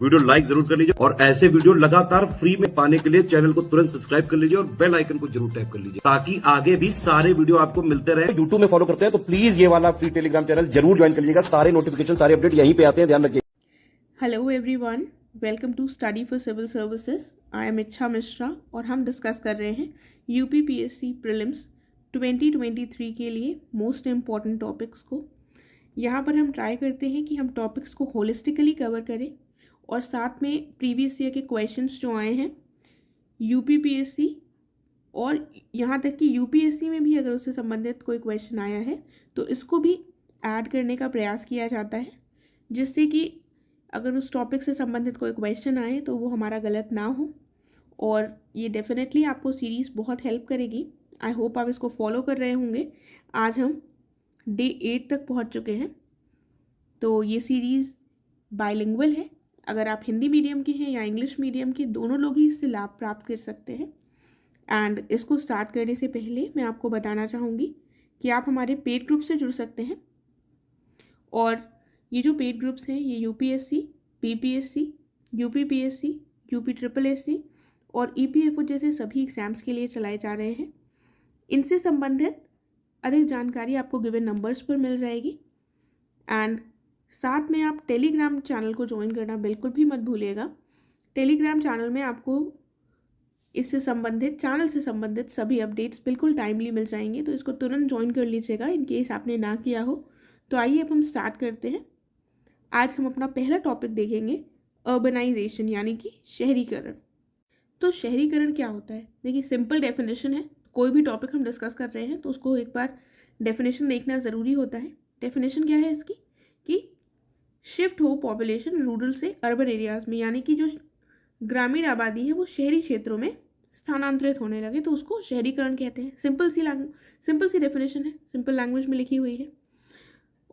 Video like जरूर कर लीजिए और ऐसे वीडियो लगातार फ्री में पाने के लिए चैनल को तुरंत सब्सक्राइब कर लीजिए और बेल आइकन को जरूर टैप कर लीजिए ताकि आगे भी सारे वीडियो आपको मिलते रहे। यूट्यूब में फॉलो करते हैं तो प्लीज ये वाला फ्री टेलीग्राम चैनल जरूर ज्वाइन कर लीजिएगा। सारे नोटिफिकेशन सारे अपडेट यहीं पे आते हैं, ध्यान रखिए। Hello everyone, welcome to study for civil services. I am Ichha Mishra और हम डिस्कस कर रहे हैं यूपीपीएससी प्रीलिम्स 2023 के लिए मोस्ट इम्पॉर्टेंट टॉपिक्स को। यहाँ पर हम ट्राई करते हैं कि हम टॉपिक्स को होलिस्टिकली कवर करें और साथ में प्रीवियस ईयर के क्वेश्चंस जो आए हैं यूपीपीएससी और यहाँ तक कि यूपीएससी में भी अगर उससे संबंधित कोई क्वेश्चन आया है तो इसको भी ऐड करने का प्रयास किया जाता है, जिससे कि अगर उस टॉपिक से संबंधित कोई क्वेश्चन आए तो वो हमारा गलत ना हो। और ये डेफिनेटली आपको सीरीज़ बहुत हेल्प करेगी। आई होप आप इसको फॉलो कर रहे होंगे। आज हम डे 8 तक पहुंच चुके हैं। तो ये सीरीज़ बाइलिंगुअल है। अगर आप हिंदी मीडियम के हैं या इंग्लिश मीडियम के, दोनों लोग ही इससे लाभ प्राप्त कर सकते हैं। एंड इसको स्टार्ट करने से पहले मैं आपको बताना चाहूँगी कि आप हमारे पेड ग्रुप से जुड़ सकते हैं। और ये जो पेड ग्रुप्स हैं ये यूपीएससी, पीपीएससी, यूपीपीएससी, यूपी और ईपीएफओ जैसे सभी एग्जाम्स के लिए चलाए जा रहे हैं। इनसे संबंधित अधिक जानकारी आपको गिवन नंबर्स पर मिल जाएगी। एंड साथ में आप टेलीग्राम चैनल को ज्वाइन करना बिल्कुल भी मत भूलिएगा। टेलीग्राम चैनल में आपको इससे संबंधित चैनल से संबंधित सभी अपडेट्स बिल्कुल टाइमली मिल जाएंगे, तो इसको तुरंत ज्वाइन कर लीजिएगा इन केस आपने ना किया हो। तो आइए अब हम स्टार्ट करते हैं। आज हम अपना पहला टॉपिक देखेंगे अर्बनाइजेशन यानी कि शहरीकरण। तो शहरीकरण क्या होता है? देखिए, सिंपल डेफिनेशन है। कोई भी टॉपिक हम डिस्कस कर रहे हैं तो उसको एक बार डेफिनेशन देखना ज़रूरी होता है। डेफिनेशन क्या है इसकी कि शिफ्ट हो पॉपुलेशन रूरल से अर्बन एरियाज में, यानी कि जो ग्रामीण आबादी है वो शहरी क्षेत्रों में स्थानांतरित होने लगे तो उसको शहरीकरण कहते हैं। सिंपल सी डेफिनेशन है, सिंपल लैंग्वेज में लिखी हुई है।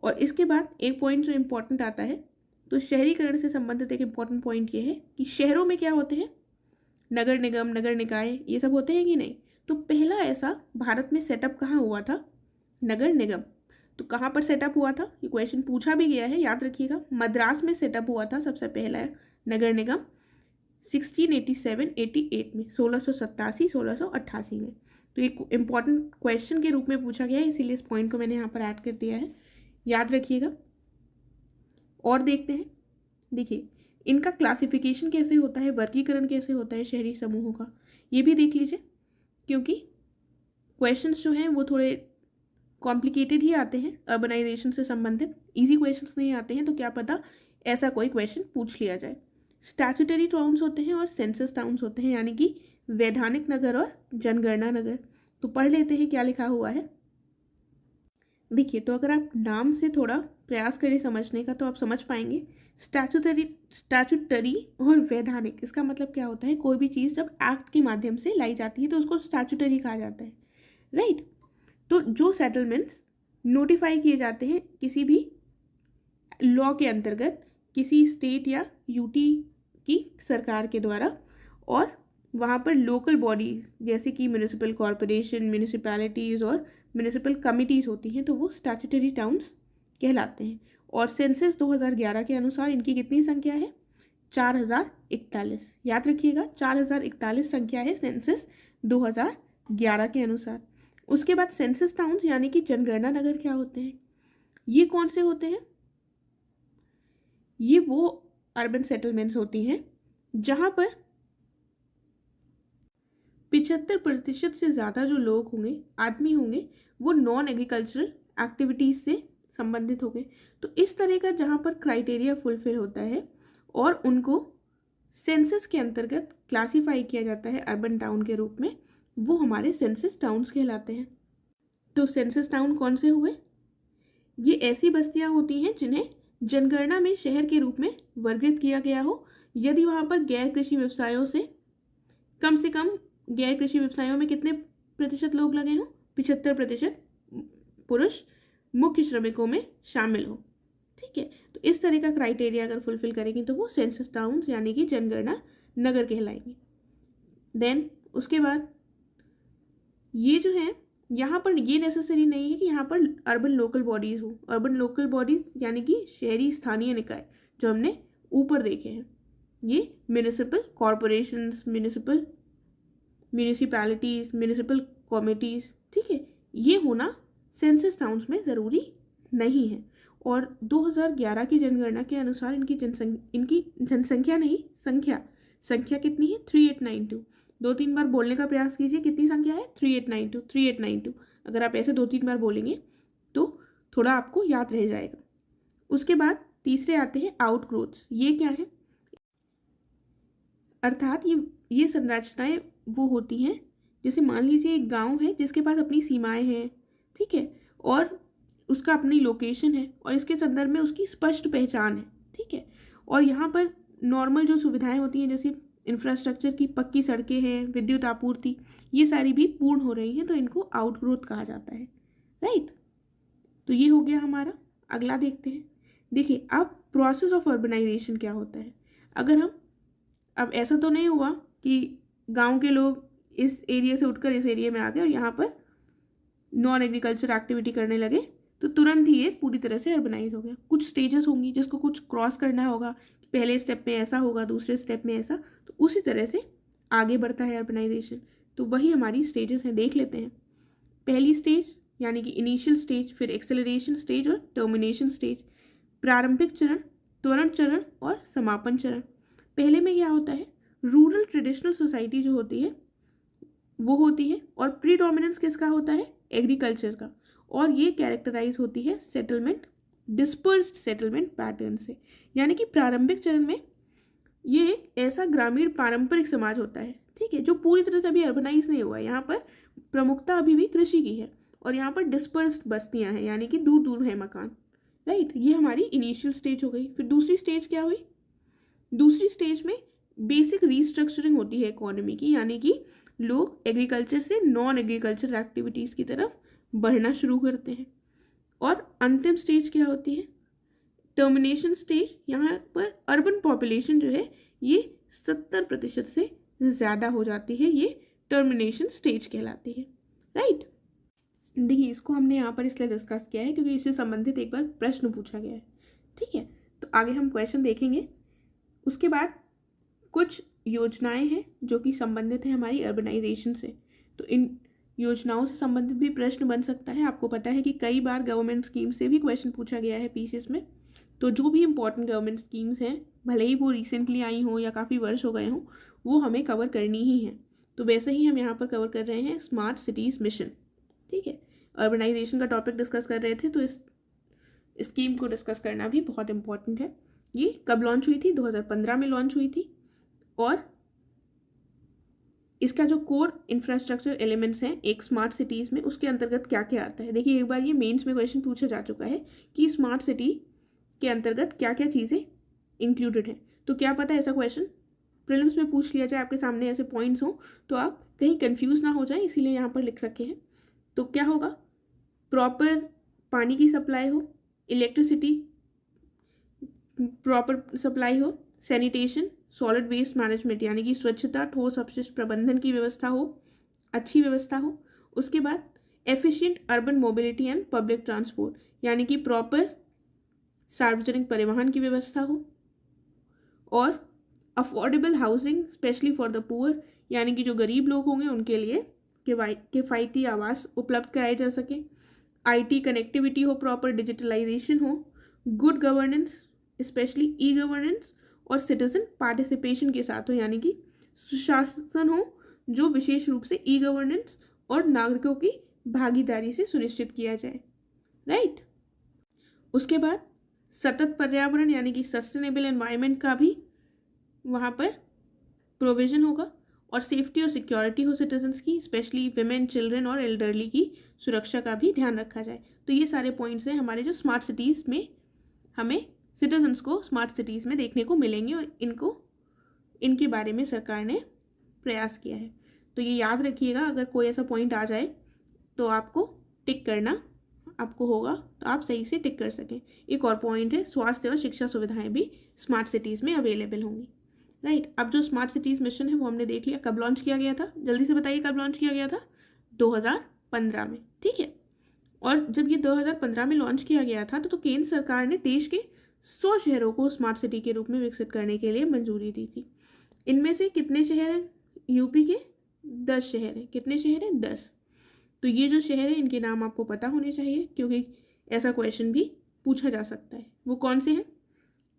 और इसके बाद एक पॉइंट जो इम्पोर्टेंट आता है, तो शहरीकरण से संबंधित एक इम्पॉर्टेंट पॉइंट ये है कि शहरों में क्या होते हैं, नगर निगम, नगर निकाय, ये सब होते हैं कि नहीं। तो पहला ऐसा भारत में सेटअप कहाँ हुआ था? नगर निगम। तो कहाँ पर सेटअप हुआ था? ये क्वेश्चन पूछा भी गया है, याद रखिएगा। मद्रास में सेटअप हुआ था सबसे पहला नगर निगम 1687-88 में, 1687-1688 में। तो एक इम्पॉर्टेंट क्वेश्चन के रूप में पूछा गया है, इसीलिए इस पॉइंट को मैंने यहाँ पर ऐड कर दिया है, याद रखिएगा। और देखते हैं, देखिए इनका क्लासिफिकेशन कैसे होता है, वर्गीकरण कैसे होता है शहरी समूहों का, ये भी देख लीजिए, क्योंकि क्वेश्चंस जो हैं वो थोड़े कॉम्प्लिकेटेड ही आते हैं। अर्बनाइजेशन से संबंधित इजी क्वेश्चंस नहीं आते हैं, तो क्या पता ऐसा कोई क्वेश्चन पूछ लिया जाए। स्टैट्यूटरी टाउन्स होते हैं और सेंसस टाउन्स होते हैं, यानी कि वैधानिक नगर और जनगणना नगर। तो पढ़ लेते हैं क्या लिखा हुआ है। देखिए, तो अगर आप नाम से थोड़ा प्रयास करें समझने का तो आप समझ पाएंगे। स्टैट्यूटरी और वैधानिक, इसका मतलब क्या होता है? कोई भी चीज़ जब एक्ट के माध्यम से लाई जाती है तो उसको स्टैट्यूटरी कहा जाता है, राइट। तो जो सेटलमेंट्स नोटिफाई किए जाते हैं किसी भी लॉ के अंतर्गत, किसी स्टेट या यूटी की सरकार के द्वारा, और वहाँ पर लोकल बॉडीज़ जैसे कि म्यूनिसिपल कॉरपोरेशन, म्यूनिसिपैलिटीज़ और म्यूनिसिपल कमिटीज़ होती हैं, तो वो स्टैट्यूटरी टाउन्स कहलाते हैं। और सेंसस 2011 के अनुसार इनकी कितनी संख्या है? 4041। याद रखिएगा, 4041 संख्या है सेंसस 2011 के अनुसार। उसके बाद सेंसस टाउन्स यानी कि जनगणना नगर क्या होते हैं? ये कौन से होते हैं? ये वो अर्बन सेटलमेंट्स होती हैं जहां पर 75% से ज़्यादा जो लोग होंगे, आदमी होंगे, वो नॉन एग्रीकल्चरल एक्टिविटीज़ से संबंधित होंगे। तो इस तरह का जहाँ पर क्राइटेरिया फुलफिल होता है और उनको सेंसस के अंतर्गत क्लासीफाई किया जाता है अर्बन टाउन के रूप में, वो हमारे सेंसस टाउन्स कहलाते हैं। तो सेंसस टाउन कौन से हुए? ये ऐसी बस्तियाँ होती हैं जिन्हें जनगणना में शहर के रूप में वर्गीकृत किया गया हो, यदि वहाँ पर गैर कृषि व्यवसायों से कम गैर कृषि व्यवसायों में कितने प्रतिशत लोग लगे हों? 75% पुरुष मुख्य श्रमिकों में शामिल हो, ठीक है। तो इस तरह का क्राइटेरिया अगर फुलफिल करेंगे तो वो सेंसस टाउन्स यानी कि जनगणना नगर कहलाएंगे। देन उसके बाद ये जो है, यहाँ पर ये नेसेसरी नहीं है कि यहाँ पर अर्बन लोकल बॉडीज़ हो। अर्बन लोकल बॉडीज़ यानी कि शहरी स्थानीय निकाय जो हमने ऊपर देखे हैं, ये municipal corporations, municipalities, municipal committees, ठीक है, ये होना सेंसस टाउन्स में ज़रूरी नहीं है। और 2011 की जनगणना के अनुसार इनकी जनसंख्या नहीं, संख्या कितनी है? 3892। 2-3 बार बोलने का प्रयास कीजिए, कितनी संख्या है? 3892, 3892। अगर आप ऐसे 2-3 बार बोलेंगे तो थोड़ा आपको याद रह जाएगा। उसके बाद तीसरे आते हैं आउटग्रोथ्स। ये क्या है? अर्थात ये संरचनाएं वो होती हैं, जैसे मान लीजिए एक गांव है जिसके पास अपनी सीमाएं हैं, ठीक है, और उसका अपनी लोकेशन है और इसके संदर्भ में उसकी स्पष्ट पहचान है, ठीक है, और यहाँ पर नॉर्मल जो सुविधाएं होती हैं जैसे इंफ्रास्ट्रक्चर की पक्की सड़कें हैं, विद्युत आपूर्ति, ये सारी भी पूर्ण हो रही हैं, तो इनको आउटग्रोथ कहा जाता है, राइट। तो ये हो गया हमारा। अगला देखते हैं। देखिए अब प्रोसेस ऑफ अर्बनाइजेशन क्या होता है। अगर हम, अब ऐसा तो नहीं हुआ कि गांव के लोग इस एरिया से उठकर इस एरिया में आ गए और यहाँ पर नॉन एग्रीकल्चर एक्टिविटी करने लगे तो तुरंत ही ये पूरी तरह से अर्बनाइज हो गया। कुछ स्टेजेस होंगी जिसको कुछ क्रॉस करना होगा, पहले स्टेप में ऐसा होगा, दूसरे स्टेप में ऐसा, तो उसी तरह से आगे बढ़ता है अर्बनाइजेशन। तो वही हमारी स्टेजेस हैं, देख लेते हैं। पहली स्टेज यानी कि इनिशियल स्टेज, फिर एक्सेलरेशन स्टेज और टर्मिनेशन स्टेज, प्रारंभिक चरण, त्वरण चरण और समापन चरण। पहले में क्या होता है? रूरल ट्रेडिशनल सोसाइटी जो होती है वो होती है और प्रीडोमिनेंस किसका होता है? एग्रीकल्चर का, और ये कैरेक्टराइज होती है सेटलमेंट, डिस्पर्स्ड सेटलमेंट पैटर्न से। यानी कि प्रारंभिक चरण में ये एक ऐसा ग्रामीण पारंपरिक समाज होता है, ठीक है, जो पूरी तरह से अभी अर्बनाइज नहीं हुआ है। यहाँ पर प्रमुखता अभी भी कृषि की है और यहाँ पर डिस्पर्स्ड बस्तियाँ हैं, यानी कि दूर दूर है मकान, राइट। ये हमारी इनिशियल स्टेज हो गई। फिर दूसरी स्टेज क्या हुई? दूसरी स्टेज में बेसिक रीस्ट्रक्चरिंग होती है इकोनॉमी की, यानी कि लोग एग्रीकल्चर से नॉन एग्रीकल्चर एक्टिविटीज़ की तरफ बढ़ना शुरू करते हैं। और अंतिम स्टेज क्या होती है? Termination stage. यहाँ पर अर्बन पॉपुलेशन जो है ये 70% से ज़्यादा हो जाती है, ये टर्मिनेशन स्टेज कहलाती है, राइट। देखिए इसको हमने यहाँ पर इसलिए डिस्कस किया है क्योंकि इससे संबंधित एक बार प्रश्न पूछा गया है, ठीक है। तो आगे हम क्वेश्चन देखेंगे। उसके बाद कुछ योजनाएं हैं जो कि संबंधित है हमारी अर्बनाइजेशन से, तो इन योजनाओं से संबंधित भी प्रश्न बन सकता है। आपको पता है कि कई बार गवर्नमेंट स्कीम से भी क्वेश्चन पूछा गया है पीसीएस में। तो जो भी इंपॉर्टेंट गवर्नमेंट स्कीम्स हैं, भले ही वो रिसेंटली आई हों या काफ़ी वर्ष हो गए हों, वो हमें कवर करनी ही है। तो वैसे ही हम यहाँ पर कवर कर रहे हैं स्मार्ट सिटीज़ मिशन, ठीक है। अर्बनाइजेशन का टॉपिक डिस्कस कर रहे थे तो इस स्कीम को डिस्कस करना भी बहुत इंपॉर्टेंट है। ये कब लॉन्च हुई थी? 2015 में लॉन्च हुई थी। और इसका जो कोर इंफ्रास्ट्रक्चर एलिमेंट्स हैं एक स्मार्ट सिटीज़ में, उसके अंतर्गत क्या क्या आता है। देखिए एक बार ये मेंस में क्वेश्चन पूछा जा चुका है कि स्मार्ट सिटी के अंतर्गत क्या क्या चीज़ें इंक्लूडेड हैं। तो क्या पता ऐसा क्वेश्चन प्रीलिम्स में पूछ लिया जाए, आपके सामने ऐसे पॉइंट्स हों तो आप कहीं कंफ्यूज ना हो जाए, इसीलिए यहाँ पर लिख रखे हैं। तो क्या होगा? प्रॉपर पानी की सप्लाई हो, इलेक्ट्रिसिटी प्रॉपर सप्लाई हो, सैनिटेशन, सॉलिड वेस्ट मैनेजमेंट यानी कि स्वच्छता, ठोस अपशिष्ट प्रबंधन की व्यवस्था हो, अच्छी व्यवस्था हो। उसके बाद efficient urban mobility and public transport यानी कि प्रॉपर सार्वजनिक परिवहन की व्यवस्था हो, और affordable housing specially for the poor यानी कि जो गरीब लोग होंगे उनके लिए किफ़ायती आवास उपलब्ध कराए जा सके, आईटी कनेक्टिविटी हो, प्रॉपर डिजिटलाइजेशन हो, good governance specially e governance और सिटीजन पार्टिसिपेशन के साथ हो, यानी कि सुशासन हो जो विशेष रूप से ई गवर्नेंस और नागरिकों की भागीदारी से सुनिश्चित किया जाए, राइट। उसके बाद सतत पर्यावरण यानी कि सस्टेनेबल एनवायरनमेंट का भी वहाँ पर प्रोविजन होगा, और सेफ्टी और सिक्योरिटी हो सिटीजन्स की, स्पेशली विमेन, चिल्ड्रन और एल्डरली की सुरक्षा का भी ध्यान रखा जाए। तो ये सारे पॉइंट्स हैं हमारे जो स्मार्ट सिटीज़ में हमें सिटीजन्स को स्मार्ट सिटीज़ में देखने को मिलेंगे, और इनके बारे में सरकार ने प्रयास किया है। तो ये याद रखिएगा, अगर कोई ऐसा पॉइंट आ जाए तो आपको टिक करना आपको होगा, तो आप सही से टिक कर सकें। एक और पॉइंट है, स्वास्थ्य और शिक्षा सुविधाएं भी स्मार्ट सिटीज़ में अवेलेबल होंगी, राइट। अब जो स्मार्ट सिटीज़ मिशन है वो हमने देख लिया। कब लॉन्च किया गया था? जल्दी से बताइए कब लॉन्च किया गया था? 2015 में, ठीक है। और जब ये 2015 में लॉन्च किया गया था तो केंद्र सरकार ने देश के 100 शहरों को स्मार्ट सिटी के रूप में विकसित करने के लिए मंजूरी दी थी। इनमें से कितने शहर हैं यूपी के? 10 शहर हैं। कितने शहर हैं? 10। तो ये जो शहर है इनके नाम आपको पता होने चाहिए, क्योंकि ऐसा क्वेश्चन भी पूछा जा सकता है। वो कौन से हैं?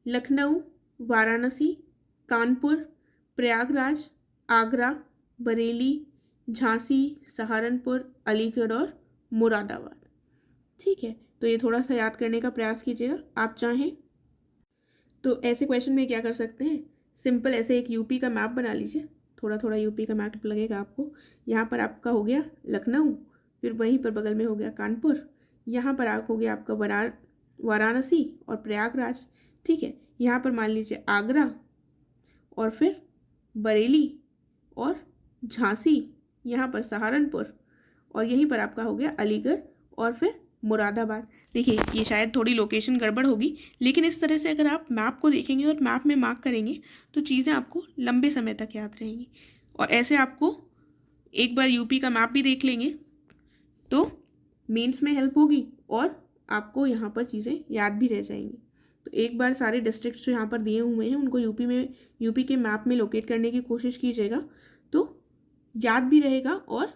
लखनऊ, वाराणसी, कानपुर, प्रयागराज, आगरा, बरेली, झांसी, सहारनपुर, अलीगढ़ और मुरादाबाद। ठीक है, तो ये थोड़ा सा याद करने का प्रयास कीजिएगा। आप चाहें तो ऐसे क्वेश्चन में क्या कर सकते हैं, सिंपल ऐसे एक यूपी का मैप बना लीजिए। थोड़ा थोड़ा यूपी का मैप लगेगा आपको। यहाँ पर आपका हो गया लखनऊ, फिर वहीं पर बगल में हो गया कानपुर, यहाँ पर हो गया आपका वाराणसी और प्रयागराज। ठीक है, यहाँ पर मान लीजिए आगरा और फिर बरेली और झांसी, यहाँ पर सहारनपुर और यहीं पर आपका हो गया अलीगढ़ और फिर मुरादाबाद। देखिए ये शायद थोड़ी लोकेशन गड़बड़ होगी, लेकिन इस तरह से अगर आप मैप को देखेंगे और मैप में मार्क करेंगे तो चीज़ें आपको लंबे समय तक याद रहेंगी। और ऐसे आपको एक बार यूपी का मैप भी देख लेंगे तो मेंस में हेल्प होगी और आपको यहाँ पर चीज़ें याद भी रह जाएंगी। तो एक बार सारे डिस्ट्रिक्ट जो यहाँ पर दिए हुए हैं उनको यूपी के मैप में लोकेट करने की कोशिश कीजिएगा, तो याद भी रहेगा और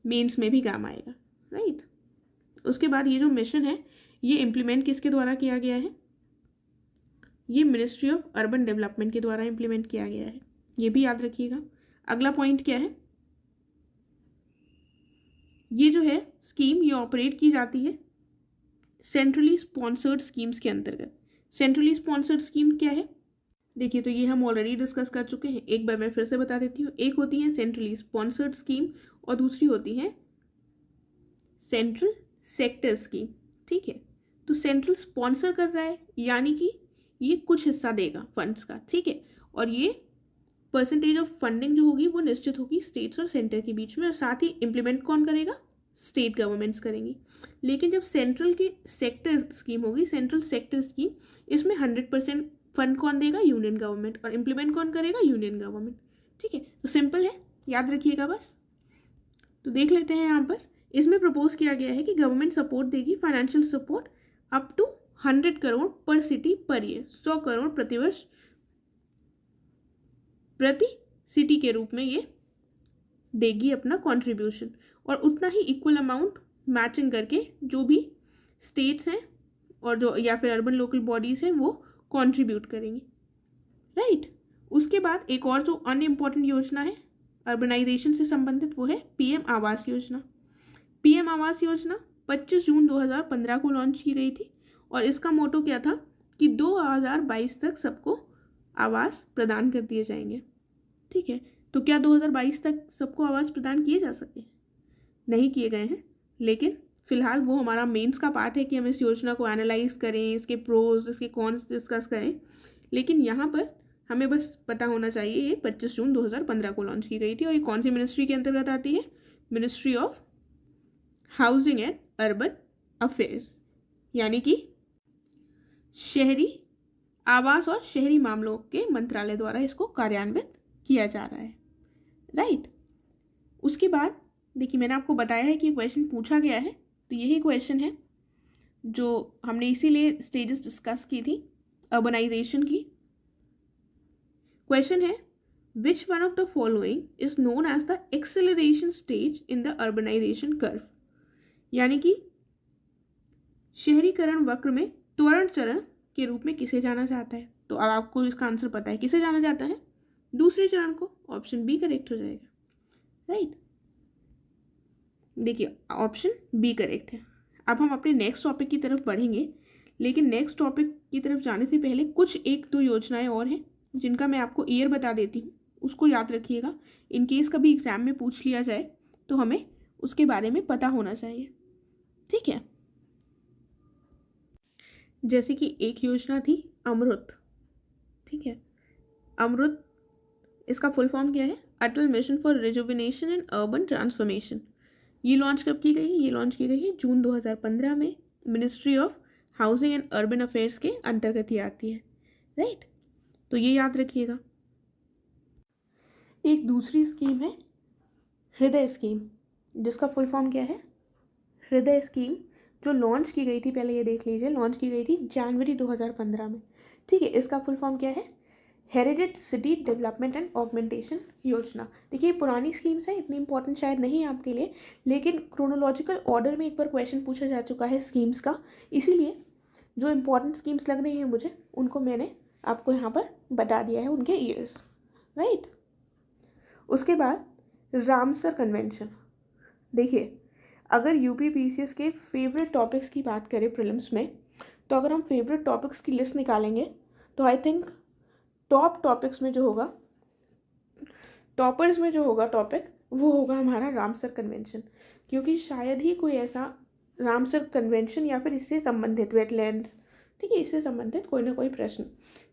मेंस में भी काम आएगा, राइट। उसके बाद ये जो मिशन है ये इम्प्लीमेंट किसके द्वारा किया गया है? ये मिनिस्ट्री ऑफ अर्बन डेवलपमेंट के द्वारा इम्प्लीमेंट किया गया है, ये भी याद रखिएगा। अगला पॉइंट क्या है? ये जो है स्कीम ये ऑपरेट की जाती है सेंट्रली स्पॉन्सर्ड स्कीम्स के अंतर्गत। सेंट्रली स्पॉन्सर्ड स्कीम क्या है? देखिए, तो ये हम ऑलरेडी डिस्कस कर चुके हैं, एक बार मैं फिर से बता देती हूँ। एक होती है सेंट्रली स्पॉन्सर्ड स्कीम और दूसरी होती है सेंट्रल सेक्टर स्कीम। ठीक है, तो सेंट्रल स्पॉन्सर कर रहा है यानी कि ये कुछ हिस्सा देगा फंड्स का। ठीक है, और ये परसेंटेज ऑफ फंडिंग जो होगी वो निश्चित होगी स्टेट्स और सेंटर के बीच में, और साथ ही इम्प्लीमेंट कौन करेगा? स्टेट गवर्नमेंट्स करेंगी। लेकिन जब सेंट्रल की सेक्टर स्कीम होगी, सेंट्रल सेक्टर स्कीम, इसमें 100% फंड कौन देगा? यूनियन गवर्नमेंट, और इम्प्लीमेंट कौन करेगा? Union government. ठीक है, तो सिंपल है, याद रखिएगा बस। तो देख लेते हैं यहाँ पर इसमें प्रपोज किया गया है कि गवर्नमेंट सपोर्ट देगी, financial support up to 100 crore per city per year, 100 crore प्रतिवर्ष प्रति सिटी के रूप में ये देगी अपना कंट्रीब्यूशन, और उतना ही इक्वल अमाउंट मैचिंग करके जो भी स्टेट्स हैं और जो या फिर अर्बन लोकल बॉडीज हैं वो कंट्रीब्यूट करेंगे, राइट। उसके बाद एक और जो अनइम्पॉर्टेंट योजना है अर्बनाइजेशन से संबंधित, वो है पीएम आवास योजना। पीएम आवास योजना 25 जून 2015 को लॉन्च की गई थी और इसका मोटो क्या था कि 2022 तक सबको आवास प्रदान कर दिए जाएंगे। ठीक है, तो क्या 2022 तक सबको आवास प्रदान किए जा सके? नहीं किए गए हैं, लेकिन फिलहाल वो हमारा मेंस का पार्ट है कि हम इस योजना को एनालाइज करें, इसके प्रोज इसके कॉन्स डिस्कस करें। लेकिन यहाँ पर हमें बस पता होना चाहिए ये 25 जून 2015 को लॉन्च की गई थी और ये कौन सी मिनिस्ट्री के अंतर्गत आती है? Ministry of housing and urban affairs, यानी कि शहरी आवास और शहरी मामलों के मंत्रालय द्वारा इसको कार्यान्वित किया जा रहा है, राइट। उसके बाद देखिए मैंने आपको बताया है कि क्वेश्चन पूछा गया है, तो यही क्वेश्चन है जो हमने इसीलिए स्टेजेस डिस्कस की थी अर्बनाइजेशन की। क्वेश्चन है which one of the following is known as the acceleration stage in the urbanisation curve, यानी कि शहरीकरण वक्र में त्वरण चरण के रूप में किसे जाना जाता है? तो अब आपको इसका आंसर पता है, किसे जाना जाता है? दूसरे चरण को। ऑप्शन बी करेक्ट हो जाएगा, राइट। देखिए ऑप्शन बी करेक्ट है। अब हम अपने नेक्स्ट टॉपिक की तरफ बढ़ेंगे, लेकिन नेक्स्ट टॉपिक की तरफ जाने से पहले कुछ एक दो योजनाएं और हैं जिनका मैं आपको ईयर बता देती हूँ, उसको याद रखिएगा। इन केस कभी एग्जाम में पूछ लिया जाए तो हमें उसके बारे में पता होना चाहिए, ठीक है। जैसे कि एक योजना थी अमृत, ठीक है। अमृत इसका फुल फॉर्म क्या है? Atal mission for rejuvenation and urban transformation. ये लॉन्च कब की गई है? ये लॉन्च की गई है जून 2015 में। Ministry of housing and urban affairs के अंतर्गत ही आती है, राइट। तो ये याद रखिएगा। एक दूसरी स्कीम है हृदय स्कीम, जिसका फुल फॉर्म क्या है? हृदय स्कीम जो लॉन्च की गई थी, पहले ये देख लीजिए, लॉन्च की गई थी जनवरी 2015 में। ठीक है, इसका फुल फॉर्म क्या है? Heritage city development and augmentation योजना। देखिए पुरानी स्कीम्स है, इतनी इंपॉर्टेंट शायद नहीं है आपके लिए, लेकिन क्रोनोलॉजिकल ऑर्डर में एक बार क्वेश्चन पूछा जा चुका है स्कीम्स का, इसीलिए जो इंपॉर्टेंट स्कीम्स लग रही हैं मुझे उनको मैंने आपको यहाँ पर बता दिया है, उनके ईयर्स, राइट। उसके बाद रामसर कन्वेंशन। देखिए अगर यूपीपीसीएस के फेवरेट टॉपिक्स की बात करें प्रीलिम्स में, तो अगर हम फेवरेट टॉपिक्स की लिस्ट निकालेंगे तो आई थिंक टॉप टॉपिक्स में जो होगा, टॉपर्स में जो होगा टॉपिक, वो होगा हमारा रामसर कन्वेंशन। क्योंकि शायद ही कोई ऐसा रामसर कन्वेंशन या फिर इससे संबंधित वेटलैंड्स, ठीक है, इससे संबंधित कोई ना कोई प्रश्न,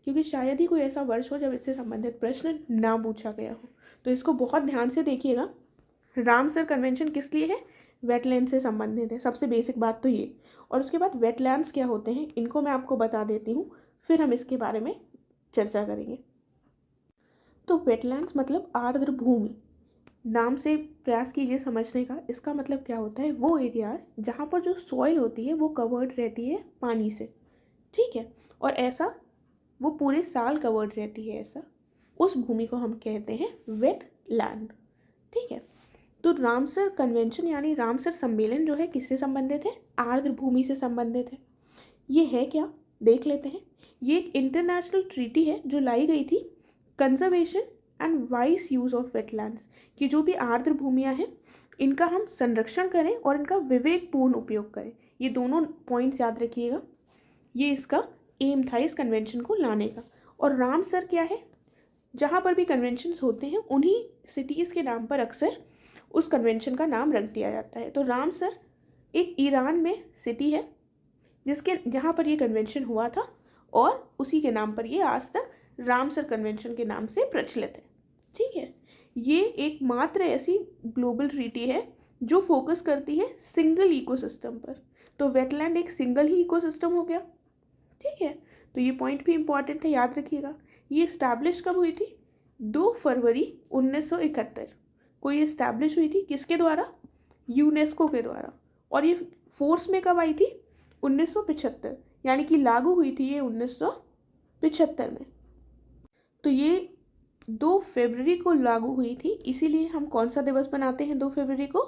क्योंकि शायद ही कोई ऐसा वर्ष हो जब इससे संबंधित प्रश्न ना पूछा गया हो। तो इसको बहुत ध्यान से देखिएगा। रामसर कन्वेंशन किस लिए है? वेटलैंड से संबंधित है, सबसे बेसिक बात तो ये। और उसके बाद वेटलैंड्स क्या होते हैं इनको मैं आपको बता देती हूँ, फिर हम इसके बारे में चर्चा करेंगे। तो वेटलैंड्स मतलब आर्द्र भूमि, नाम से प्रयास कीजिए समझने का। इसका मतलब क्या होता है? वो एरियाज जहाँ पर जो सॉइल होती है वो कवर्ड रहती है पानी से, ठीक है, और ऐसा वो पूरे साल कवर्ड रहती है, ऐसा उस भूमि को हम कहते हैं वेटलैंड, ठीक है। तो रामसर कन्वेंशन यानी रामसर सम्मेलन जो है किससे संबंधित है? आर्द्र भूमि से संबंधित है। ये है क्या, देख लेते हैं। ये एक इंटरनेशनल ट्रीटी है जो लाई गई थी conservation and vice use of wetlands, कि जो भी आर्द्र भूमियाँ हैं इनका हम संरक्षण करें और इनका विवेकपूर्ण उपयोग करें। ये दोनों पॉइंट्स याद रखिएगा, ये इसका एम था इस कन्वेंशन को लाने का। और रामसर क्या है? जहाँ पर भी कन्वेंशंस होते हैं उन्हीं सिटीज़ के नाम पर अक्सर उस कन्वेंशन का नाम रख दिया जाता है। तो रामसर एक ईरान में सिटी है जिसके जहाँ पर ये कन्वेंशन हुआ था, और उसी के नाम पर ये आज तक रामसर कन्वेंशन के नाम से प्रचलित है, ठीक है। ये एकमात्र ऐसी ग्लोबल ट्रीटी है जो फोकस करती है सिंगल इकोसिस्टम पर। तो वेटलैंड एक सिंगल ही इकोसिस्टम हो गया, ठीक है। तो ये पॉइंट भी इंपॉर्टेंट है, याद रखिएगा। ये इस्टेब्लिश कब हुई थी? 2 फरवरी 1971 को ये इस्टेब्लिश हुई थी। किसके द्वारा? यूनेस्को के द्वारा। और ये फोर्स में कब आई थी? 1975, यानी कि लागू हुई थी ये 1975 में। तो ये 2 फरवरी को लागू हुई थी, इसीलिए हम कौन सा दिवस मनाते हैं 2 फरवरी को?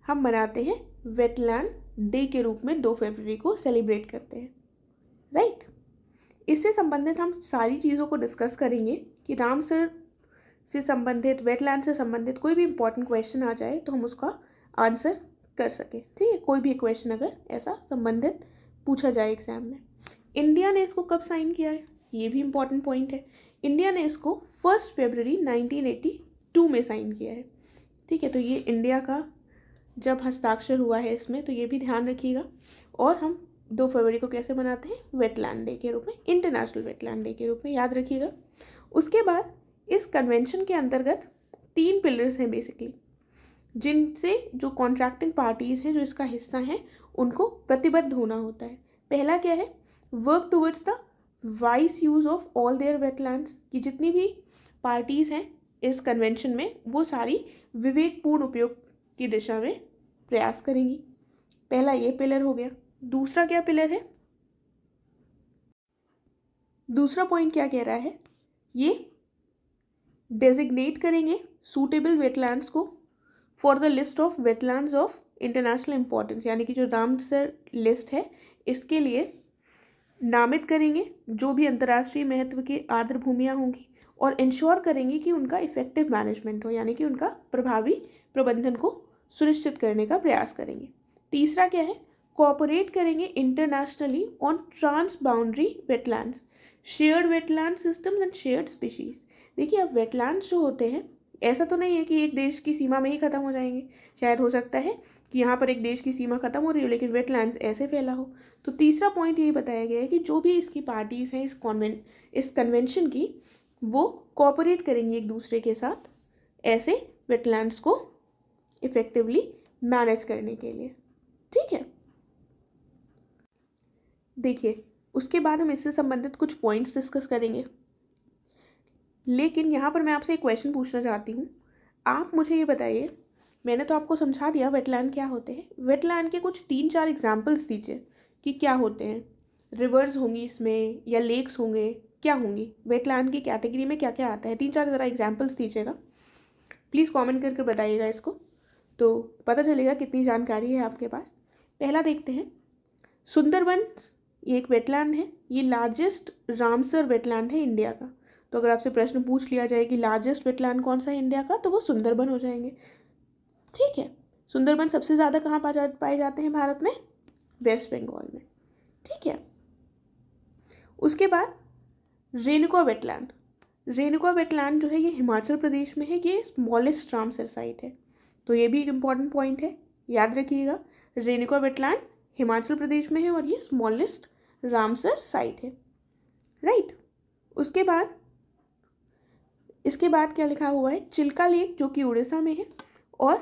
हम मनाते हैं वेटलैंड डे के रूप में 2 फरवरी को सेलिब्रेट करते हैं, राइट। इससे संबंधित हम सारी चीज़ों को डिस्कस करेंगे कि रामसर से संबंधित, वेटलैंड से संबंधित कोई भी इंपॉर्टेंट क्वेश्चन आ जाए तो हम उसका आंसर कर सकें, ठीक है। कोई भी क्वेश्चन अगर ऐसा संबंधित पूछा जाए एग्जाम में। इंडिया ने इसको कब साइन किया है? ये भी इंपॉर्टेंट पॉइंट है। इंडिया ने इसको 1 फरवरी 1982 में साइन किया है, ठीक है। तो ये इंडिया का जब हस्ताक्षर हुआ है इसमें, तो ये भी ध्यान रखिएगा। और हम 2 फरवरी को कैसे मनाते हैं? वेटलैंड डे के रूप में, इंटरनेशनल वेटलैंड डे के रूप में, याद रखिएगा। उसके बाद इस कन्वेंशन के अंतर्गत 3 पिलर्स हैं बेसिकली, जिनसे जो कॉन्ट्रैक्टिंग पार्टीज हैं, जो इसका हिस्सा हैं, उनको प्रतिबद्ध होना होता है। पहला क्या है? Work towards the wise use of all their wetlands, कि जितनी भी पार्टीज हैं इस कन्वेंशन में वो सारी विवेकपूर्ण उपयोग की दिशा में प्रयास करेंगी। पहला ये पिलर हो गया। दूसरा क्या पिलर है? दूसरा पॉइंट क्या कह रहा है? ये डेजिग्नेट करेंगे सूटेबल वेटलैंड्स को for the list of wetlands of international importance, यानी कि जो रामसर लिस्ट है इसके लिए नामित करेंगे जो भी अंतर्राष्ट्रीय महत्व के आर्द्र भूमियाँ होंगी, और इंश्योर करेंगे कि उनका इफेक्टिव मैनेजमेंट हो, यानी कि उनका प्रभावी प्रबंधन को सुनिश्चित करने का प्रयास करेंगे। तीसरा क्या है? कोऑपरेट करेंगे internationally on trans boundary wetlands, shared wetland systems and shared species. देखिए अब वेटलैंड्स जो होते हैं, ऐसा तो नहीं है कि एक देश की सीमा में ही खत्म हो जाएंगे। शायद हो सकता है कि यहाँ पर एक देश की सीमा खत्म हो रही हो लेकिन वेटलैंड्स ऐसे फैला हो। तो तीसरा पॉइंट ये बताया गया है कि जो भी इसकी पार्टीज़ हैं इस कन्वेंशन की, वो कोऑपरेट करेंगी एक दूसरे के साथ ऐसे वेटलैंड्स को इफेक्टिवली मैनेज करने के लिए, ठीक है। देखिए उसके बाद हम इससे संबंधित कुछ पॉइंट्स डिस्कस करेंगे, लेकिन यहाँ पर मैं आपसे एक क्वेश्चन पूछना चाहती हूँ। आप मुझे ये बताइए मैंने तो आपको समझा दिया वेटलैंड क्या होते हैं। वेटलैंड के कुछ 3-4 एग्जाम्पल्स दीजिए कि क्या होते हैं। रिवर्स होंगी इसमें या लेक्स होंगे, क्या होंगी, वेटलैंड की कैटेगरी में क्या क्या आता है, 3-4 ज़रा एग्जाम्पल्स दीजिएगा। प्लीज़ कमेंट करके बताइएगा इसको, तो पता चलेगा कितनी जानकारी है आपके पास। पहला देखते हैं, सुंदरबन ये एक वेटलैंड है, ये लार्जेस्ट रामसर वेटलैंड है इंडिया का। तो अगर आपसे प्रश्न पूछ लिया जाए कि लार्जेस्ट वेटलैंड कौन सा है इंडिया का, तो वो सुंदरबन हो जाएंगे। ठीक है, सुंदरबन सबसे ज़्यादा कहाँ पाए जाते हैं भारत में? वेस्ट बंगाल में। ठीक है, उसके बाद रेणुका वेटलैंड। रेणुका वेटलैंड जो है ये हिमाचल प्रदेश में है, ये स्मॉलेस्ट रामसर साइट है। तो ये भी एक इम्पॉर्टेंट पॉइंट है, याद रखिएगा। रेणुका वेटलैंड हिमाचल प्रदेश में है और ये स्मॉलेस्ट रामसर साइट है। राइट, उसके बाद इसके बाद क्या लिखा हुआ है, चिल्का लेक जो कि उड़ीसा में है, और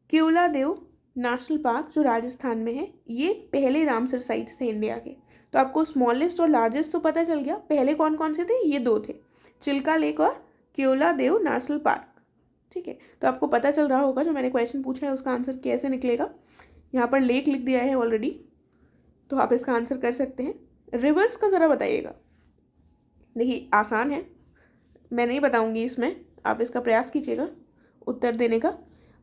केवलादेव नेशनल पार्क जो राजस्थान में है, ये पहले रामसर साइट्स थे इंडिया के। तो आपको स्मॉलेस्ट और लार्जेस्ट तो पता चल गया, पहले कौन कौन से थे, ये दो थे, चिल्का लेक और केवलादेव नेशनल पार्क। ठीक है, तो आपको पता चल रहा होगा जो मैंने क्वेश्चन पूछा है उसका आंसर कैसे निकलेगा। यहाँ पर लेक लिख दिया है ऑलरेडी, तो आप इसका आंसर कर सकते हैं। रिवर्स का ज़रा बताइएगा। देखिए आसान है, मैं नहीं बताऊंगी इसमें, आप इसका प्रयास कीजिएगा उत्तर देने का।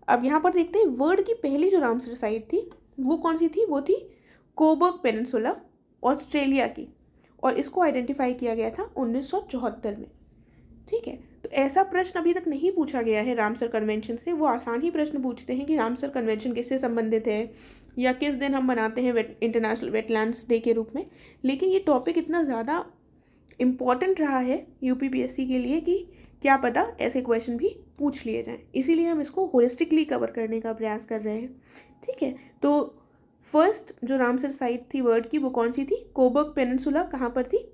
अब यहाँ पर देखते हैं, वर्ल्ड की पहली जो रामसर साइट थी वो कौन सी थी, वो थी कोबर्ग पेनिनसुला, ऑस्ट्रेलिया की, और इसको आइडेंटिफाई किया गया था 1974 में। ठीक है, तो ऐसा प्रश्न अभी तक नहीं पूछा गया है रामसर कन्वेंशन से। वो आसान ही प्रश्न पूछते हैं कि रामसर कन्वेंशन किससे संबंधित है या किस दिन हम मनाते हैं इंटरनेशनल वेटलैंड्स डे के रूप में। लेकिन ये टॉपिक इतना ज़्यादा इम्पॉर्टेंट रहा है यूपीपीएससी के लिए कि क्या पता ऐसे क्वेश्चन भी पूछ लिए जाएं, इसीलिए हम इसको होलिस्टिकली कवर करने का प्रयास कर रहे हैं। ठीक है, तो फर्स्ट जो रामसर साइट थी वर्ल्ड की वो कौन सी थी, कोबर्ग पेनिनसुला, कहाँ पर थी,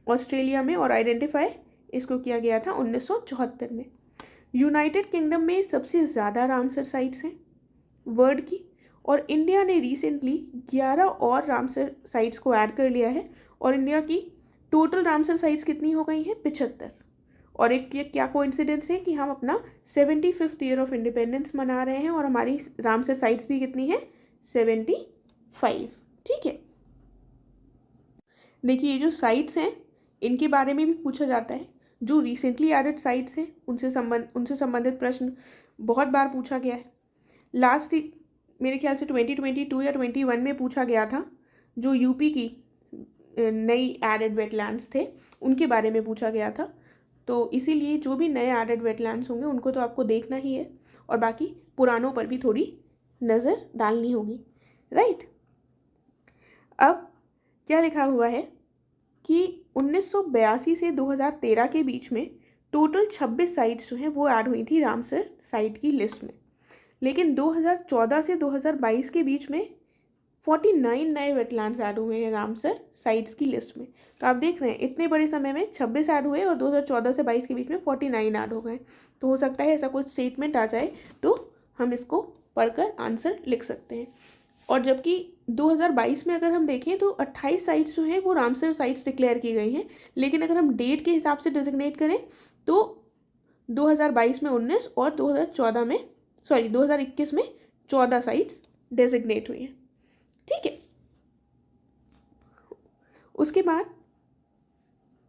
ऑस्ट्रेलिया में, और आइडेंटिफाई इसको किया गया था 1974 में। यूनाइटेड किंगडम में सबसे ज़्यादा रामसर साइट्स हैं वर्ल्ड की, और इंडिया ने रिसेंटली 11 और रामसर साइट्स को ऐड कर लिया है, और इंडिया की टोटल रामसर साइट्स कितनी हो गई हैं, 75। और एक ये क्या कोइंसिडेंस है कि हम अपना 75th ईयर ऑफ इंडिपेंडेंस मना रहे हैं और हमारी रामसर साइट्स भी कितनी है, 75। ठीक है, देखिए ये जो साइट्स हैं इनके बारे में भी पूछा जाता है। जो रिसेंटली एडेड साइट्स हैं उनसे संबंधित प्रश्न बहुत बार पूछा गया है। लास्ट मेरे ख्याल से 2022 या 21 में पूछा गया था, जो यूपी की नई एडेड वेटलैंड्स थे उनके बारे में पूछा गया था। तो इसीलिए जो भी नए एडेड वेटलैंड्स होंगे उनको तो आपको देखना ही है, और बाकी पुरानों पर भी थोड़ी नज़र डालनी होगी। राइट, अब क्या लिखा हुआ है कि 1982 से 2013 के बीच में टोटल 26 साइट्स जो हैं वो ऐड हुई थी रामसर साइट की लिस्ट में। लेकिन 2014 से 2022 के बीच में 49 नए वेटलैंड्स ऐड हुए हैं रामसर साइट्स की लिस्ट में। तो आप देख रहे हैं इतने बड़े समय में 26 ऐड हुए और 2014 से 22 के बीच में 49 ऐड हो गए। तो हो सकता है ऐसा कुछ स्टेटमेंट आ जाए तो हम इसको पढ़कर आंसर लिख सकते हैं। और जबकि 2022 में अगर हम देखें तो 28 साइट्स जो हैं वो रामसर साइट्स डिक्लेयर की गई हैं, लेकिन अगर हम डेट के हिसाब से डिजिग्नेट करें तो 2022 में 19 और 2021 में 14 साइट्स डेजिग्नेट हुई हैं। ठीक है, उसके बाद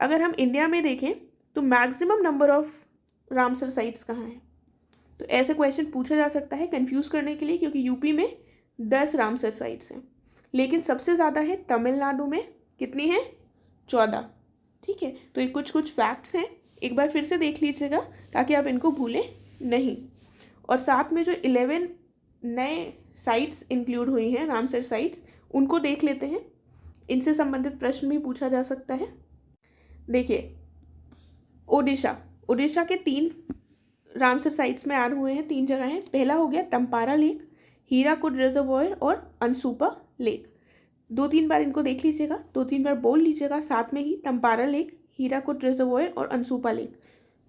अगर हम इंडिया में देखें तो maximum number of Ramsar sites कहाँ हैं, तो ऐसे क्वेश्चन पूछा जा सकता है कंफ्यूज करने के लिए, क्योंकि यूपी में 10 रामसर साइट्स हैं, लेकिन सबसे ज़्यादा है तमिलनाडु में, कितनी है, 14। ठीक है, तो ये कुछ फैक्ट्स हैं, एक बार फिर से देख लीजिएगा ताकि आप इनको भूलें नहीं। और साथ में जो 11 नए साइट्स इंक्लूड हुई हैं रामसर साइट्स, उनको देख लेते हैं, इनसे संबंधित प्रश्न भी पूछा जा सकता है। देखिए ओडिशा के 3 रामसर साइट्स में ऐड हुए हैं, 3 जगह हैं। पहला हो गया तंपारा लेक, हीराकुड रिजर्वॉयर और अनसुपा लेक। 2-3 बार इनको देख लीजिएगा, 2-3 बार बोल लीजिएगा साथ में ही, तंपारा लेक, हीराकुड रिजर्वॉयर और अनसुपा लेक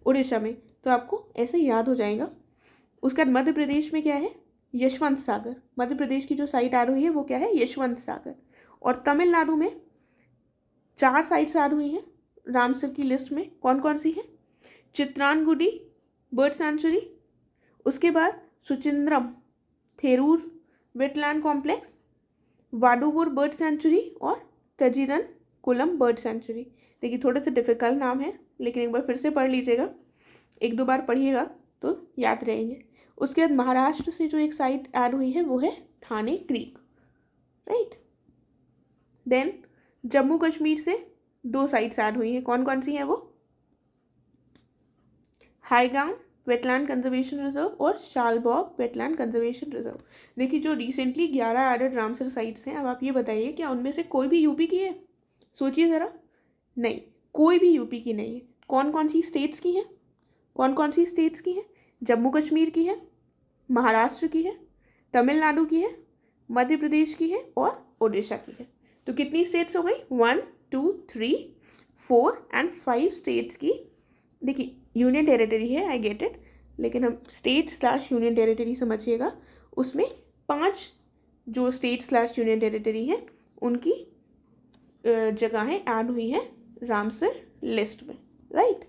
उड़ीसा में, तो आपको ऐसे याद हो जाएगा। उसके बाद मध्य प्रदेश में क्या है, यशवंत सागर। मध्य प्रदेश की जो साइट ऐड हुई है वो क्या है, यशवंत सागर। और तमिलनाडु में 4 साइट्स ऐड हुई हैं रामसर की लिस्ट में, कौन कौन सी है, चित्रानगुडी बर्ड सेंचुरी, उसके बाद Suchindram Theroor wetland complex, Vaduvur bird sanctuary और तजीरन कुलम बर्ड सेंचुरी। देखिए थोड़े से डिफिकल्ट नाम है, लेकिन एक बार फिर से पढ़ लीजिएगा, एक दो बार पढ़िएगा तो याद रहेंगे। उसके बाद महाराष्ट्र से जो एक साइट ऐड हुई है वो है Thane creek, right. Then Jammu Kashmir से 2 साइट्स ऐड हुई हैं, कौन कौन सी हैं वो? हाईगांव वेटलैंड कंजर्वेशन रिजर्व और शालबॉग वेटलैंड कंजर्वेशन रिजर्व। देखिए जो रिसेंटली 11 एडेड रामसर साइट्स हैं, अब आप ये बताइए क्या उनमें से कोई भी यूपी की है? सोचिए ज़रा, नहीं, कोई भी यूपी की नहीं है। कौन कौन सी स्टेट्स की हैं? कौन कौन सी स्टेट्स की हैं? जम्मू कश्मीर की है, महाराष्ट्र की है, तमिलनाडु की है, मध्य प्रदेश की है और उड़ीसा की है। तो कितनी स्टेट्स हो गई? 1 2 3 4 एंड 5 स्टेट्स की। देखिए यूनियन टेरिटरी है, आई गेट इट, लेकिन हम स्टेट / यूनियन टेरिटरी समझिएगा। उसमें 5 जो स्टेट / यूनियन टेरिटरी है उनकी जगहें ऐड हुई हैं रामसर लिस्ट में, राइट।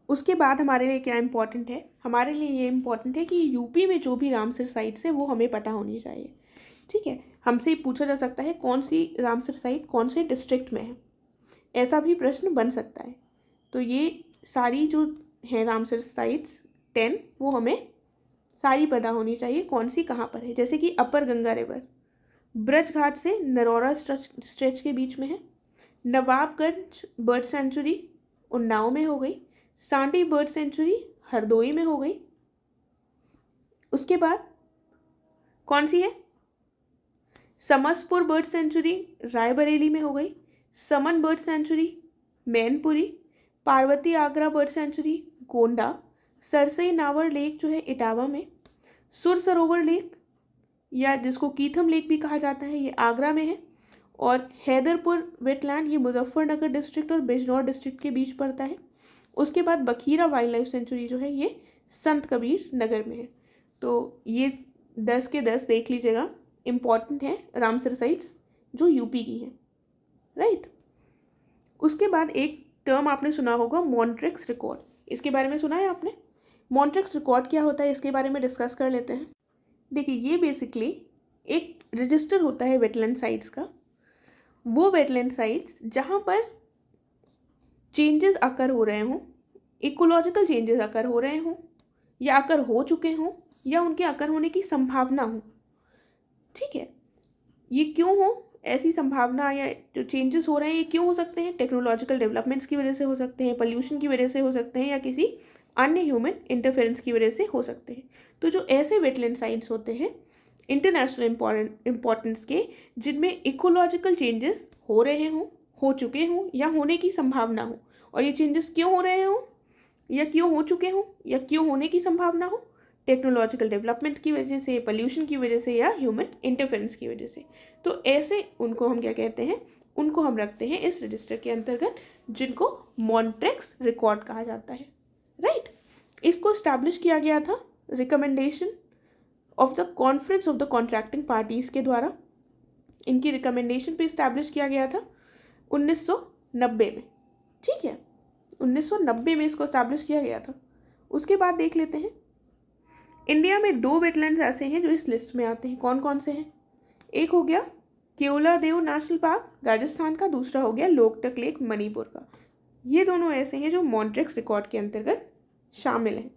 उसके बाद हमारे लिए क्या इम्पोर्टेंट है? हमारे लिए ये इम्पोर्टेंट है कि यूपी में जो भी रामसर साइट्स है वो हमें पता होनी चाहिए, ठीक है। हमसे पूछा जा सकता है कौन सी रामसर साइट कौन से डिस्ट्रिक्ट में है, ऐसा भी प्रश्न बन सकता है। तो ये सारी जो है रामसर साइट्स 10 वो हमें सारी पता होनी चाहिए कौन सी कहाँ पर है। जैसे कि अपर गंगा रिवर ब्रज घाट से नरौरा स्ट्रेच के बीच में है, नवाबगंज बर्ड सेंचुरी उन्नाव में हो गई, सांडी बर्ड सेंचुरी हरदोई में हो गई। उसके बाद कौन सी है? समसपुर बर्ड सेंचुरी रायबरेली में हो गई, Saman bird sanctuary Mainpuri, Parvati Agra bird sanctuary Gonda, Sarsai Nawar lake जो है इटावा में, सुर सरोवर लेक या जिसको कीथम लेक भी कहा जाता है ये आगरा में है, और हैदरपुर वेटलैंड ये मुजफ्फरनगर डिस्ट्रिक्ट और बिजनौर डिस्ट्रिक्ट के बीच पड़ता है। उसके बाद बखीरा वाइल्ड लाइफ सेंचुरी जो है ये संत कबीर नगर में है। तो ये 10 के 10 देख लीजिएगा, इम्पॉर्टेंट है रामसर साइट्स जो यूपी की हैं, राइट। उसके बाद एक टर्म आपने सुना होगा मॉन्ट्रिक्स रिकॉर्ड, इसके बारे में सुना है आपने? मॉन्ट्रिक्स रिकॉर्ड क्या होता है इसके बारे में डिस्कस कर लेते हैं। देखिए ये बेसिकली एक रजिस्टर होता है वेटलैंड साइट्स का। वो वेटलैंड साइट्स जहाँ पर चेंजेस अकर हो रहे हों, इकोलॉजिकल चेंजेस अकर हो रहे हों या अकर हो चुके हों या उनके अकर होने की संभावना हो, ठीक है। ये क्यों हो, ऐसी संभावना या जो चेंजेस हो रहे हैं ये क्यों हो सकते हैं? टेक्नोलॉजिकल डेवलपमेंट्स की वजह से हो सकते हैं, पोल्यूशन की वजह से हो सकते हैं या किसी अन्य ह्यूमन इंटरफेरेंस की वजह से हो सकते हैं। तो जो ऐसे वेटलैंड साइट्स होते हैं इंटरनेशनल इम्पोर्टेंस के, जिनमें इकोलॉजिकल चेंजेस हो रहे हों, हो चुके हों या होने की संभावना हो, और ये चेंजेस क्यों हो रहे हों या क्यों हो चुके हों या क्यों होने की संभावना हो? टेक्नोलॉजिकल डेवलपमेंट की वजह से, पोल्यूशन की वजह से या ह्यूमन इंटरफेरेंस की वजह से। तो ऐसे उनको हम क्या कहते हैं? उनको हम रखते हैं इस रजिस्टर के अंतर्गत, जिनको मॉन्ट्रिक्स रिकॉर्ड कहा जाता है, राइट। इसको स्टैब्लिश किया गया था recommendation of the conference of the contracting parties के द्वारा। इनकी रिकमेंडेशन पे स्टैब्लिश किया गया था 1990 में, ठीक है। 1990 में इसको स्टैब्लिश किया गया था। उसके बाद देख लेते हैं, इंडिया में 2 वेटलैंड्स ऐसे हैं जो इस लिस्ट में आते हैं। कौन कौन से हैं? एक हो गया केवलादेव नेशनल पार्क राजस्थान का, दूसरा हो गया लोकटक लेक मणिपुर का। ये दोनों ऐसे हैं जो मॉन्ट्रिक्स रिकॉर्ड के अंतर्गत शामिल हैं।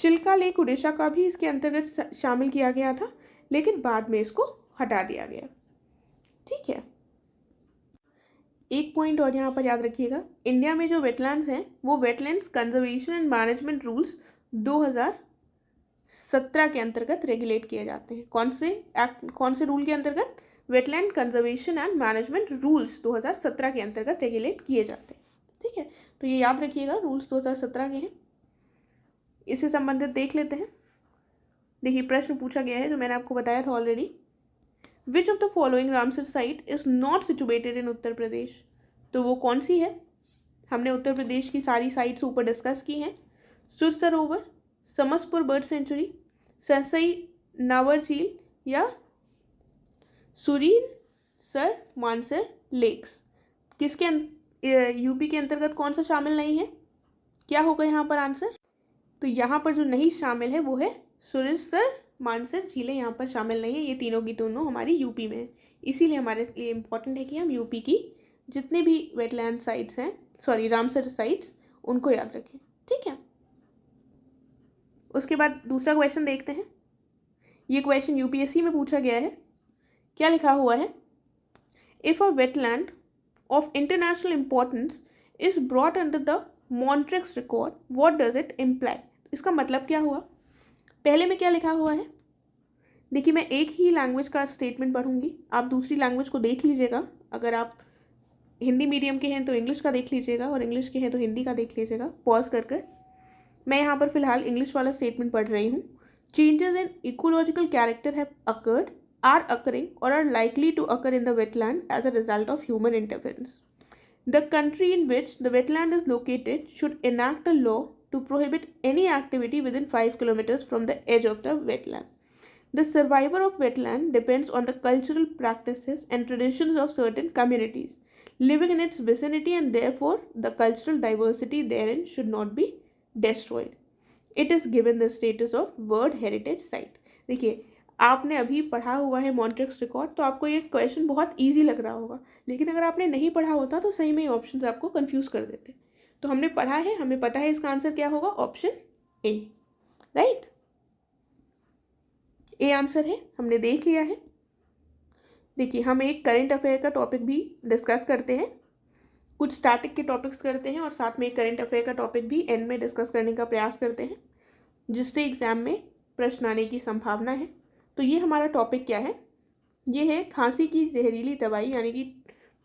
चिल्का लेक उड़ीसा का भी इसके अंतर्गत शामिल किया गया था, लेकिन बाद में इसको हटा दिया गया, ठीक है। एक पॉइंट और यहाँ पर याद रखिएगा, इंडिया में जो वेटलैंड्स हैं वो wetlands conservation and management rules 2017 के अंतर्गत रेगुलेट किए जाते हैं। कौन से रूल के अंतर्गत? Wetland conservation and management rules 2017 के अंतर्गत रेगुलेट किए जाते हैं, ठीक है। तो ये याद रखिएगा, रूल्स 2017 के हैं। इससे संबंधित देख लेते हैं। देखिए प्रश्न पूछा गया है जो मैंने आपको बताया था already. Which of the following Ramsar site is not situated in Uttar Pradesh? तो वो कौन सी है? हमने उत्तर प्रदेश की सारी साइट्स ऊपर डिस्कस की हैं। सुर सरोवर, समसपुर बर्ड सेंचुरी, सरसई नावर झील या सुरीन सर मानसर लेक्स। किसके यूपी के अंतर्गत कौन सा शामिल नहीं है? क्या होगा यहाँ पर आंसर? तो यहाँ पर जो नहीं शामिल है वो है सुरिसर, मानसर झीलें यहाँ पर शामिल नहीं है, ये तीनों की तीनों हमारी यूपी में है। इसीलिए हमारे लिए इम्पॉर्टेंट है कि हम यूपी की जितने भी वेटलैंड साइट्स हैं, सॉरी रामसर साइट्स, उनको याद रखें, ठीक है। उसके बाद दूसरा क्वेश्चन देखते हैं। ये क्वेश्चन यूपीएससी में पूछा गया है। क्या लिखा हुआ है? If a wetland of international importance is brought under the Montreux record, what does it imply? इसका मतलब क्या हुआ? पहले में क्या लिखा हुआ है? देखिए, मैं एक ही लैंग्वेज का स्टेटमेंट पढ़ूंगी, आप दूसरी लैंग्वेज को देख लीजिएगा। अगर आप हिंदी मीडियम के हैं तो इंग्लिश का देख लीजिएगा, और इंग्लिश के हैं तो हिंदी का देख लीजिएगा पॉज कर कर। मैं यहाँ पर फिलहाल इंग्लिश वाला स्टेटमेंट पढ़ रही हूँ। Changes in ecological character have occurred, are occurring, और are likely to occur in the wetland as a result of human interference. The country in which the wetland is located should enact a law to prohibit any activity within 5 kilometers from the edge of the wetland. The survival of wetland depends on the cultural practices and traditions of certain communities living in its vicinity, and therefore the cultural diversity therein should not be destroyed. It is given the status of World Heritage Site. देखिए, आपने अभी पढ़ा हुआ है Montreux record, तो आपको ये question बहुत इजी लग रहा होगा, लेकिन अगर आपने नहीं पढ़ा होता तो सही में ये ऑप्शंस आपको कंफ्यूज कर देते। तो हमने पढ़ा है, हमें पता है इसका आंसर क्या होगा, option A, right. A answer है, हमने देख लिया है। देखिए, हम एक करंट अफेयर का टॉपिक भी डिस्कस करते हैं, कुछ स्टैटिक के टॉपिक्स करते हैं, और साथ में एक करंट अफेयर का टॉपिक भी एंड में डिस्कस करने का प्रयास करते हैं, जिससे एग्जाम में प्रश्न आने की संभावना है। तो ये हमारा टॉपिक क्या है? ये है खांसी की जहरीली दवाई, यानी कि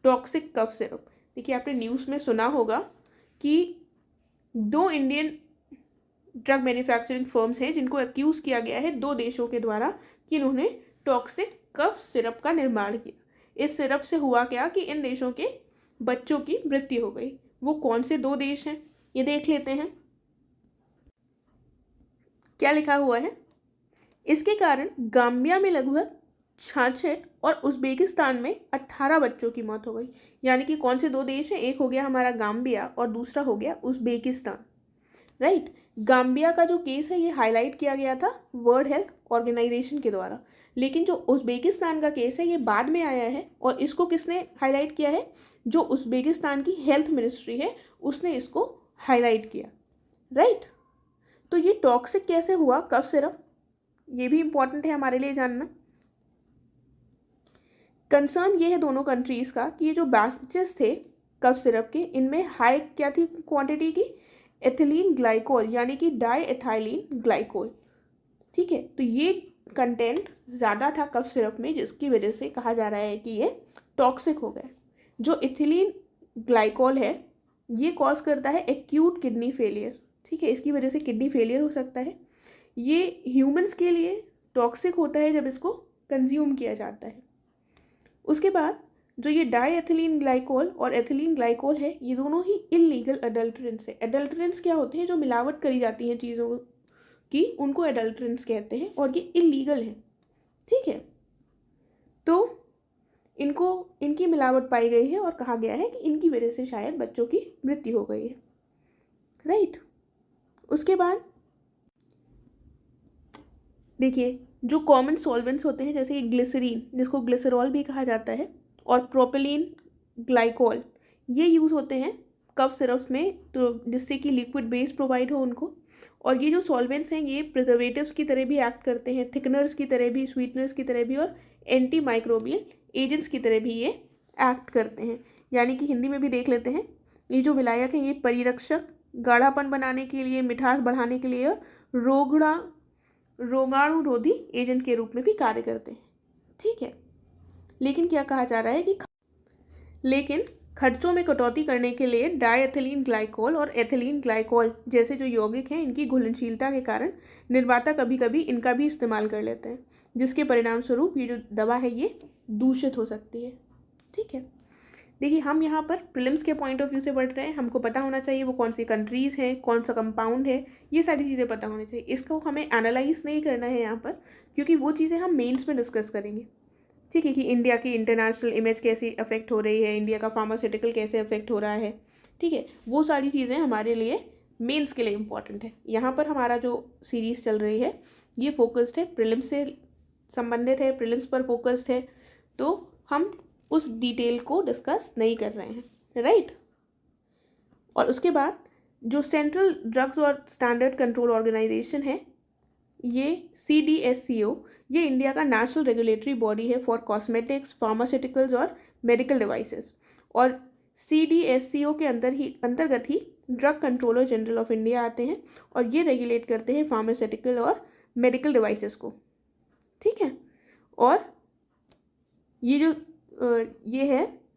टॉक्सिक कफ सिरप। देखिए, आपने न्यूज़ में सुना होगा कि 2 इंडियन ड्रग मैन्युफैक्चरिंग फर्म्स हैं जिनको एक्यूज़ किया गया है 2 देशों के द्वारा कि इन्होंने टॉक्सिक कफ सिरप का निर्माण किया। इस सिरप से हुआ क्या कि इन देशों के बच्चों की मृत्यु हो गई। वो कौन से 2 देश हैं, ये देख लेते हैं। क्या लिखा हुआ है? इसके कारण गाम्बिया में लगभग 66 और उज़्बेकिस्तान में 18 बच्चों की मौत हो गई। यानी कि कौन से 2 देश हैं? एक हो गया हमारा गाम्बिया और दूसरा हो गया उज़्बेकिस्तान, राइट। गाम्बिया का जो केस है ये हाईलाइट किया गया था वर्ल्ड हेल्थ ऑर्गेनाइजेशन के द्वारा, लेकिन जो उज़्बेकिस्तान का केस है ये बाद में आया है, और इसको किसने हाईलाइट किया है? जो उज़्बेकिस्तान की हेल्थ मिनिस्ट्री है उसने इसको हाईलाइट किया, राइट। तो ये टॉक्सिक कैसे हुआ कफ सिरप, ये भी इंपॉर्टेंट है हमारे लिए जानना। कंसर्न ये है दोनों कंट्रीज़ का कि ये जो बैचेस थे कफ सिरप के, इनमें हाई क्या थी क्वांटिटी की? एथिलीन ग्लाइकोल, यानी कि डाई एथाइलिन ग्लाइकोल, ठीक है। तो ये कंटेंट ज़्यादा था कफ सिरप में, जिसकी वजह से कहा जा रहा है कि ये टॉक्सिक हो गए। जो एथिलीन ग्लाइकोल है ये कॉज करता है एक्यूट किडनी फेलियर, ठीक है। इसकी वजह से किडनी फेलियर हो सकता है। ये ह्यूमंस के लिए टॉक्सिक होता है जब इसको कंज्यूम किया जाता है। उसके बाद जो ये डाई एथिलीन ग्लाइकोल और एथिलीन ग्लाइकोल है, ये दोनों ही इलीगल एडल्ट्रेंट्स है। एडल्ट्रेंट्स क्या होते हैं? जो मिलावट करी जाती हैं चीज़ों की, उनको एडल्ट्रेंट्स कहते हैं, और ये इलीगल है, ठीक है। तो इनकी मिलावट पाई गई है और कहा गया है कि इनकी वजह से शायद बच्चों की मृत्यु हो गई है, राइट। उसके बाद देखिए, जो कॉमन सॉल्वेंट्स होते हैं जैसे कि ग्लिसरीन, जिसको ग्लिसरॉल भी कहा जाता है, और प्रोपिलीन ग्लाइकोल, ये यूज़ होते हैं कफ सिरप्स में, तो जिससे कि लिक्विड बेस प्रोवाइड हो उनको। और ये जो सॉल्वेंट्स हैं ये प्रिजर्वेटिव्स की तरह भी एक्ट करते हैं, थिकनर्स की तरह भी, स्वीटनर्स की तरह भी, और एंटी माइक्रोबियल एजेंट्स की तरह भी ये एक्ट करते हैं। यानी कि हिंदी में भी देख लेते हैं, ये जो विलायक हैं ये परिरक्षक, गाढ़ापन बनाने के लिए, मिठास बढ़ाने के लिए, रोगाणुरोधी एजेंट के रूप में भी कार्य करते हैं, ठीक है। लेकिन क्या कहा जा रहा है कि लेकिन खर्चों में कटौती करने के लिए डायएथिलीन ग्लाइकोल और एथिलीन ग्लाइकोल जैसे जो यौगिक हैं, इनकी घुलनशीलता के कारण निर्माता कभी कभी इनका भी इस्तेमाल कर लेते हैं, जिसके परिणाम स्वरूप ये जो दवा है ये दूषित हो सकती है, ठीक है। देखिए, हम यहाँ पर प्रीलिम्स के पॉइंट ऑफ व्यू से पढ़ रहे हैं, हमको पता होना चाहिए वो कौन सी कंट्रीज़ हैं, कौन सा कंपाउंड है, ये सारी चीज़ें पता होनी चाहिए। इसको हमें एनालाइज नहीं करना है यहाँ पर, क्योंकि वो चीज़ें हम मेंस में डिस्कस करेंगे, ठीक है, कि इंडिया की इंटरनेशनल इमेज कैसे अफेक्ट हो रही है, इंडिया का फार्मास्यूटिकल कैसे अफेक्ट हो रहा है, ठीक है। वो सारी चीज़ें हमारे लिए मेंस के लिए इम्पॉर्टेंट है। यहाँ पर हमारा जो सीरीज़ चल रही है ये फोकस्ड है, प्रीलिम्स से संबंधित है, प्रीलिम्स पर फोकस्ड है, तो हम उस डिटेल को डिस्कस नहीं कर रहे हैं, राइट। और उसके बाद जो सेंट्रल ड्रग्स और स्टैंडर्ड कंट्रोल ऑर्गेनाइजेशन है, ये CDSCO, ये इंडिया का नेशनल रेगुलेटरी बॉडी है फॉर कॉस्मेटिक्स, फार्मास्यूटिकल्स और मेडिकल डिवाइसेस। और CDSCO के अंतर्गत ही drug controller general of India आते हैं और ये रेगुलेट करते हैं फार्मास्यूटिकल और मेडिकल डिवाइसेस को, ठीक है। और ये जो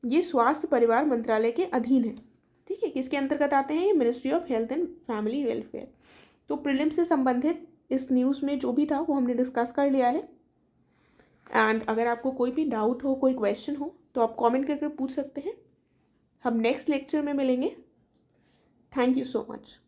ये स्वास्थ्य परिवार मंत्रालय के अधीन है, ठीक है। किसके अंतर्गत आते हैं? ये ministry of health and family welfare. तो प्रीलिम्स से संबंधित इस न्यूज़ में जो भी था वो हमने डिस्कस कर लिया है। एंड अगर आपको कोई भी डाउट हो, कोई क्वेश्चन हो, तो आप कमेंट करके पूछ सकते हैं। हम नेक्स्ट लेक्चर में मिलेंगे। Thank you so much.